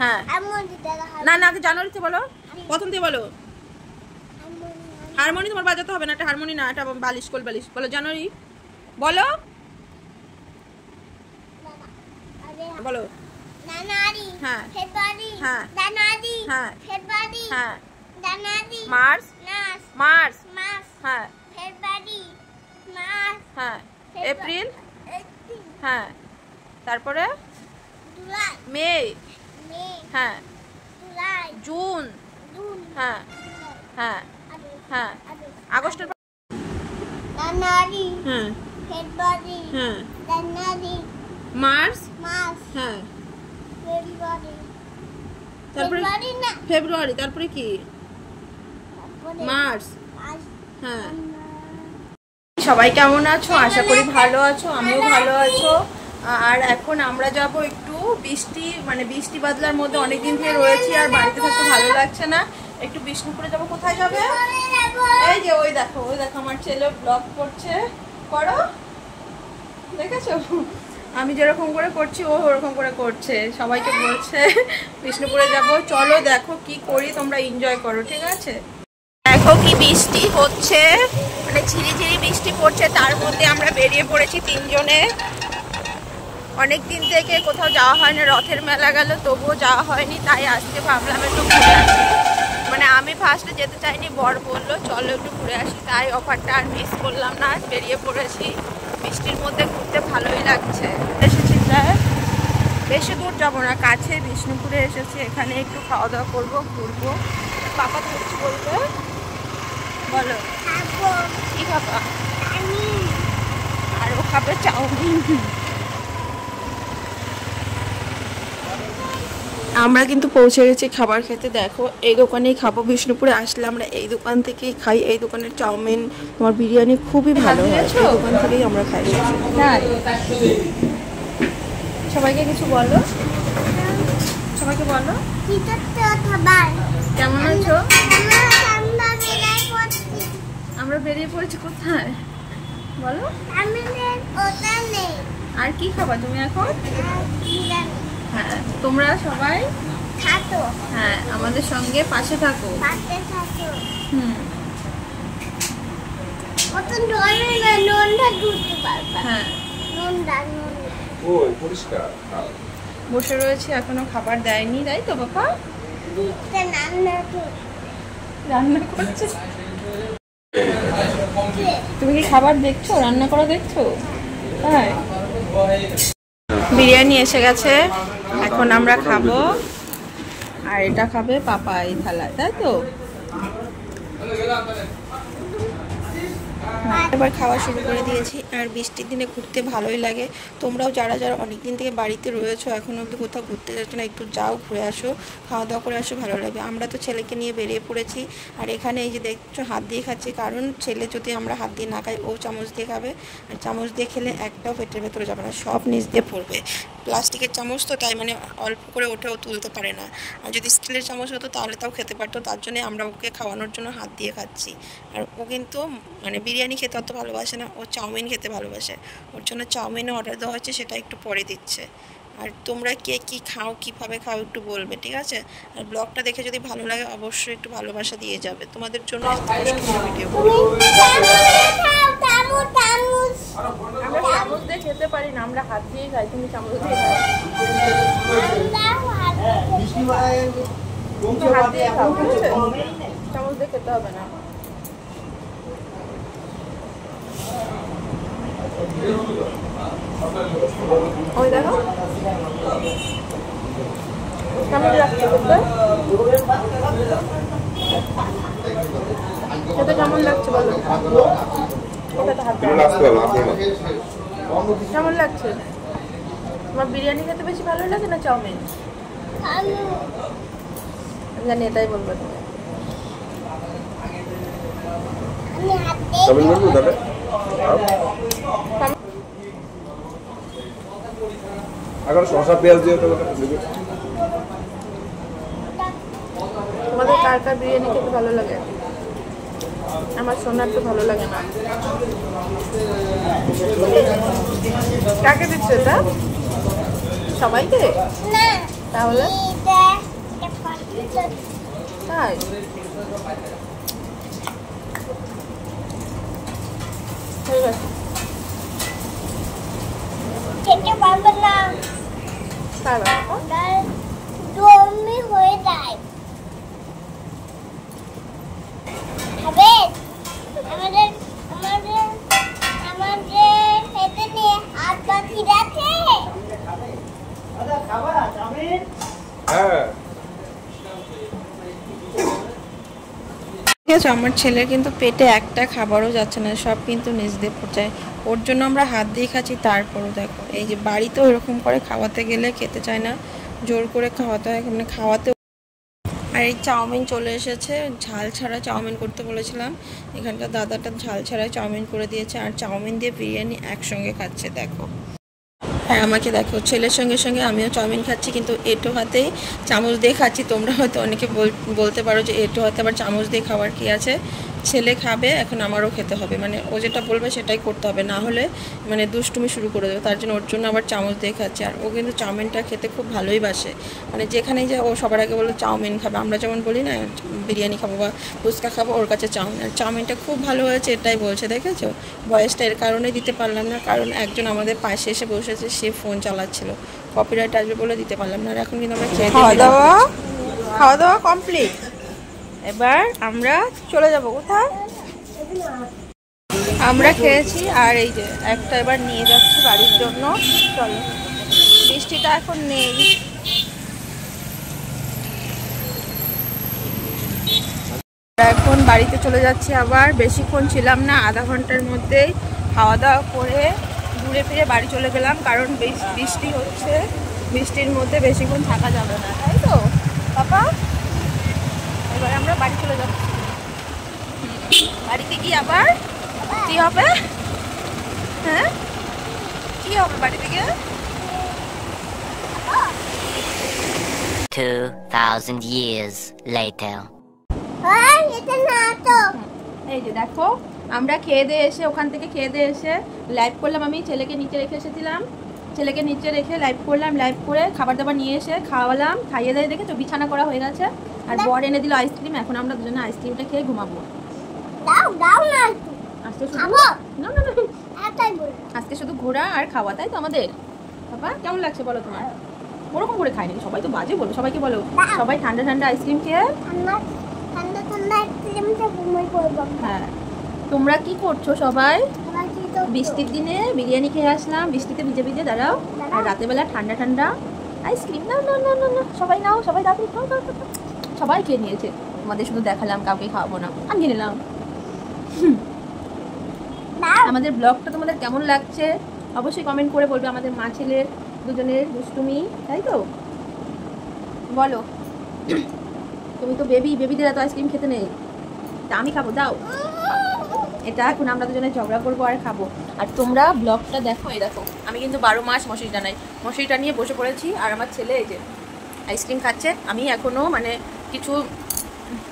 হ্যাঁ না না, আগে জানুয়ারিতে বলো, প্রথম দিয়ে বলো। হারমোনি তোমার বাজাতে হবে না, এটা হারমোনি না, এটা বালিশ, কোল বালিশ। বলো জানুয়ারি, বলো বলো। জানুয়ারি, হ্যাঁ ফেব্রুয়ারি, হ্যাঁ জানুয়ারি, হ্যাঁ ফেব্রুয়ারি, হ্যাঁ জানুয়ারি, মার্চ মার্চ মার্চ, হ্যাঁ ফেব্রুয়ারি, মার্চ, হ্যাঁ এপ্রিল, এপ্রিল, হ্যাঁ তারপরে জুলাই, মে, মে, হ্যাঁ জুলাই, জুন, জুন, হ্যাঁ হ্যাঁ হ্যাঁ আগস্টের, জানুয়ারি, হ্যাঁ ফেব্রুয়ারি, হ্যাঁ জানুয়ারি, মার্চ, মার্চ, হ্যাঁ ফেব্রুয়ারি, তারপরে ফেব্রুয়ারি না, ফেব্রুয়ারি, তারপরে কি তারপরে মার্চ, মার্চ, হ্যাঁ। সবাই কেমন আছো? আশা করি ভালো আছো, আমিও ভালো আছো। আর এখন আমরা যাব একটু বৃষ্টি, মানে বৃষ্টি বাদলার মধ্যে অনেকদিন থেকে রয়েছি আর বাড়িতে থাকতে ভালো লাগছে না, একটু বিষ্ণুপুরে যাব। কোথায় যাবে? এই যে ওই দেখো, ওই দেখো আমার ছেলে ব্লগ করছে, করো, দেখেছো? আমি যেরকম করে করছি ও ওরকম করে করছে, সবাইকে বলছে বিষ্ণুপুরে যাব। চলো দেখো কি করি, তোমরা এনজয় করো, ঠিক আছে? দেখো কি বৃষ্টি হচ্ছে, মানে ঝিরিঝিরি বৃষ্টি পড়ছে, তার মধ্যে আমরা বেরিয়ে পড়েছি তিনজনে। অনেক দিন থেকে কোথাও যাওয়া হয় না, রথের মেলা গেল তবুও যাওয়া হয়নি, তাই আজকে ভাবলাম একটু ঘুরে আসি। মানে আমি ফার্স্টে যেতে চাইনি, বর বললো চলো একটু ঘুরে আসি, তাই অফারটা আর মিস করলাম না, বেরিয়ে পড়েছি। বৃষ্টির মধ্যে ঘুরতে ভালোই লাগছে। এসেছি প্রায়, বেশি দূর যাবো না, কাছে বিষ্ণুপুরে এসেছি, এখানে একটু খাওয়া দাওয়া করবো, ঘুরবো। পাপা তো কিছু বলবে, বলো কি খাবা? আর ও খাবে চাউমিন। আমরা কিন্তু পৌঁছে গেছি খাবার খেতে। দেখো এই দোকানেই খাবো, বিষ্ণুপুরে আসলে আমরা এই দোকান থেকেই খাই। এই দোকানের চাউমিন, তোমার বিরিয়ানি খুবই ভালো হয়, এই দোকান থেকেই আমরা খাই। সবাইকে কিছু বলো, সবাইকে বলো কেমন আছো? আমরা বেরিয়ে পড়েছি কোথায় বলো? আর কি খাবা তুমি এখন? হ্যাঁ তোমরা সবাই হ্যাঁ আমাদের সঙ্গে পাশে থাকো। হুম হ্যাঁ বসে রয়েছে, এখনো খাবার দেয়নি, তাই তো বাবা? রান্না করছে। তুমি কি খাবার দেখছো, রান্না করা দেখছো? হ্যাঁ বিরিয়ানি এসে গেছে, এখন আমরা খাবো। আর এটা খাবে পাপা এই থালায়, তাই তো? এবার খাওয়া শুরু করে দিয়েছি। আর বৃষ্টির দিনে ঘুরতে ভালোই লাগে। তোমরাও যারা যারা অনেকদিন থেকে বাড়িতে রয়েছো, এখন অবধি কোথাও ঘুরতে যাচ্ছ না, একটু যাও, ঘুরে আসো, খাওয়া দাওয়া করে আসো, ভালো লাগবে। আমরা তো ছেলেকে নিয়ে বেরিয়ে পড়েছি। আর এখানে এই যে দেখছো হাত দিয়ে খাচ্ছি, কারণ ছেলে যদি আমরা হাত দিয়ে না খাই, ও চামচ দিয়ে খাবে। আর চামচ দিয়ে খেলে একটাও পেটের ভেতরে যাবে না, সব নিচ দিয়ে পড়বে। প্লাস্টিকের চামচ তো, তাই মানে অল্প করে ওঠেও তুলতে পারে না। আর যদি স্টিলের চামচ হতো তাহলে তাও খেতে পারতো, তার জন্য আমরা ওকে খাওয়ানোর জন্য হাত দিয়ে খাচ্ছি। আর ও কিন্তু মানে বিরিয়ানি খেতে অত ভালোবাসে না, ও চাউমিন খেতে ভালোবাসে, ওর জন্য চাউমিনে অর্ডার দেওয়া হচ্ছে, সেটা একটু পরে দিচ্ছে। আর তোমরা কে কী খাও, কীভাবে খাও একটু বলবে, ঠিক আছে? আর ব্লগটা দেখে যদি ভালো লাগে অবশ্যই একটু ভালোবাসা দিয়ে যাবে, তোমাদের জন্য ভিডিও। আমরা চামচ দিয়ে খেতে পারি না, আমরা হাত দিয়েই খাই, তুমি চামচ দিয়ে খাও, হাত দিয়ে খাও, ঠিক আছে? চামচ দিয়ে খেতে হবে না। ওই দেখো কেমন লাগছে খেতে, খেতে কেমন লাগছে বলো? কেমন লাগছে? তোমার বিরিয়ানি খেতে বেশি ভালো লাগে না চাউমিন? জানি, এটাই বলবো তুমি। তোমাদের কার কার বিরিয়ানি খেতে ভালো লাগে? আমার সোনার তো ভালো লাগে না। কাকে দিচ্ছ এটা? সবাইকে? তাহলে এটা তাই ঠিক আছে খেতে পারবে না তাহলে ওটা জমি হয়ে যায় হবে আমাদের আমাদের আমাদের খেতে নিয়ে হাত বাকি রাখে ঠিক আছে আমার ছেলের কিন্তু পেটে একটা খাবারও যাচ্ছে না, সব কিন্তু নিচ দিয়ে পড়ছে। ওর জন্য আমরা হাত দিয়ে খাচ্ছি, তারপরও দেখো এই যে বাড়িতেও এরকম করে খাওয়াতে গেলে খেতে চায় না, জোর করে খাওয়াতে হয়, মানে খাওয়াতে। আর এই চাউমিন চলে এসেছে, ঝাল ছাড়া চাউমিন করতে বলেছিলাম, এখানকার দাদাটা ঝাল ছাড়া চাউমিন করে দিয়েছে, আর চাউমিন দিয়ে বিরিয়ানি একসঙ্গে খাচ্ছে দেখো। হ্যাঁ আমাকে দেখো, ছেলের সঙ্গে সঙ্গে আমিও চাউমিন খাচ্ছি, কিন্তু এঁটো হাতেই চামচ দিয়ে খাচ্ছি। তোমরা হয়তো অনেকে বলতে পারো যে এঁটো হাতে আবার চামচ দিয়ে খাওয়ার কি আছে। ছেলে খাবে, এখন আমারও খেতে হবে, মানে ও যেটা বলবে সেটাই করতে হবে, না হলে মানে দুষ্টুমি শুরু করে দেবে। তার জন্য ওর জন্য আবার চামচ দিয়ে খাচ্ছে। আর ও কিন্তু চাউমিনটা খেতে খুব ভালোই বাসে, মানে যেখানেই যায় ও সবার আগে বলে চাউমিন খাবে। আমরা যেমন বলি না বিরিয়ানি খাবো বা ফুচকা খাবো, ওর কাছে চাউমিন। আর চাউমিনটা খুব ভালো হয়েছে এটাই বলছে, দেখেছো। বয়সটা এর কারণে দিতে পারলাম না, কারণ একজন আমাদের পাশে এসে বসেছে, সে ফোন চালাচ্ছিল, কপিরাইট আসবে বলে দিতে পারলাম না। আর এখন কিন্তু আমরা খেয়ে খাওয়া দাওয়া কমপ্লিট। এবার আমরা চলে যাব কোথায়, আমরা খেয়েছি আর এই যে একটা এবার নিয়ে যাচ্ছি বাড়ির জন্য। চলো, বৃষ্টিটা এখন নেই। এখন বাড়িতে চলে যাচ্ছি, আবার বেশিক্ষণ ছিলাম না, আধা ঘন্টার মধ্যেই খাওয়া দাওয়া করে ঘুরে ফিরে বাড়ি চলে গেলাম, কারণ বৃষ্টি হচ্ছে, বৃষ্টির মধ্যে বেশিক্ষণ থাকা যাবে না, তাই তো পাপা। এবার আমরা বাড়ি চলে যাচ্ছি, বাড়িতে গিয়ে আবার কি হবে, হ্যাঁ কি হবে বাড়িতে গিয়ে? 2000 years later. এটা না তো এই যে দেখো, আমরা খেয়ে দিয়ে এসে, ওখান থেকে খেয়ে দিয়ে এসে লাইভ করলাম। আমি ছেলেকে নিচে রেখে এসেছিলাম, ছেলেকে নিচে রেখে লাইভ করলাম, লাইভ করে খাবার দাবার নিয়ে এসে খাওয়ালাম, খাইয়ে দিয়ে দেখে তো বিছানা করা হয়ে গেছে। আর বর এনে দিল আইসক্রিম, এখন আমরা দুজনে আইসক্রিমটা খেয়ে ঘুমাবো। দাও দাও না একটু আজকে শুধু খাবো না না না, এটাই বল আজকে শুধু ঘোরা আর খাওয়া, তাই তো আমাদের। বাবা কেমন লাগছে বলো তোমার? ওরকম করে খাই নাকি, সবাই তো বাজে বলো, সবাইকে বলো সবাই ঠান্ডা ঠান্ডা আইসক্রিম খেয়ে। ঠান্ডা ঠান্ডা ঠান্ডা ক্রিমটা ঘুমাই পড়বো হ্যাঁ, তোমরা কি করছো সবাই? আবার কি তো বৃষ্টির দিনে বিরিয়ানি খেয়ে আসলাম, বৃষ্টিতে ভিজে ভিজে, দাঁড়াও। আর রাতের বেলা ঠান্ডা ঠান্ডা আইসক্রিম, না না না না না, সবাই নাও, সবাই দাও, সবাই খেয়ে নিয়েছে, তোমাদের শুধু দেখালাম, কাউকে খাওয়াবো না, আমি নিলাম। দাও আমাদের ব্লগটা তোমাদের কেমন লাগছে অবশ্যই কমেন্ট করে বলবে। আমাদের মা ছেলের দুজনের দুষ্টুমি, তাই তো বলো। তুমি তো বেবিদের এত আইসক্রিম খেতে নেই, তা আমি খাবো, দাও। এটা এখন আমরা দুজনে ঝগড়া করবো আর খাবো। আর তোমরা ব্লগটা দেখো, এই দেখো আমি কিন্তু 12 মাস মশারিটা নাই, মশারিটা নিয়ে বসে পড়েছি, আর আমার ছেলে এই যে আইসক্রিম খাচ্ছে। আমি এখনও মানে কিছু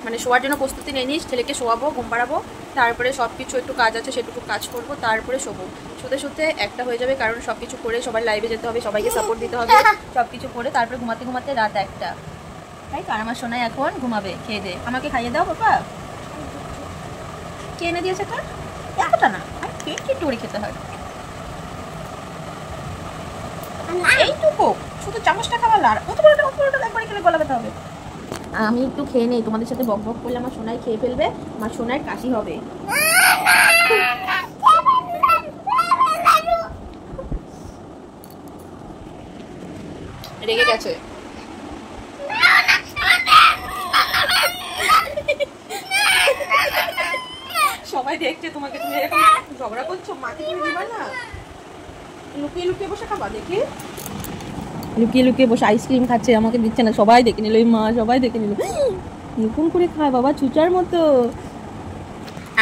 মানে শোয়ার জন্য প্রস্তুতি নিয়ে নিস, ছেলেকে শোয়াবো, ঘুম পাড়াবো, তারপরে সব কিছু একটু কাজ আছে সেটুকু কাজ করবো, তারপরে শোবো। শুতে শুতে একটা হয়ে যাবে, কারণ সব কিছু করে সবাই লাইভে যেতে হবে, সবাইকে সাপোর্ট দিতে হবে, সব কিছু করে তারপরে ঘুমাতে ঘুমাতে রাত 1টা, তাই তো। আর আমার সোনাই এখন ঘুমাবে খেয়ে দে। আমাকে খাইয়ে দাও বাবা। কে এনে দিয়েছে তোর? এতটা না, আর একটু করে খেতে হয়, এইটুকু শুধু চামচটা খাওয়াল, আর অত বড়টা একবারে খেলে গলা ব্যথা হবে। আমি একটু খেয়ে নেই, তোমাদের সাথে বক বক করলে আমার সোনাই খেয়ে ফেলবে, আমার সোনার কাশি হবে। রেগে গেছে। সবাই দেখছে তোমাকে, তুমি এরকম ঝগড়া করছো, মাকে তুমি দিবা না? লুকিয়ে লুকিয়ে বসে খাবা, দেখি লুকিয়ে লুকিয়ে বসে আইসক্রিম খাচ্ছে, আমাকে দিচ্ছে না, সবাই দেখে নিল, মা সবাই দেখে নিল, এরকম করে খায় বাবা চুচার মতো।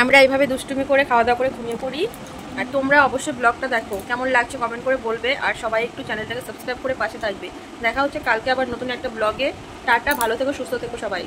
আমরা এইভাবে দুষ্টুমি করে খাওয়া দাওয়া করে ঘুমিয়ে পড়ি। আর তোমরা অবশ্যই ব্লগটা দেখো, কেমন লাগছে কমেন্ট করে বলবে, আর সবাই একটু চ্যানেলটাকে সাবস্ক্রাইব করে পাশে থাকবে। দেখা হচ্ছে কালকে আবার নতুন একটা ব্লগে। টাটা, ভালো থেকো, সুস্থ থেকো সবাই।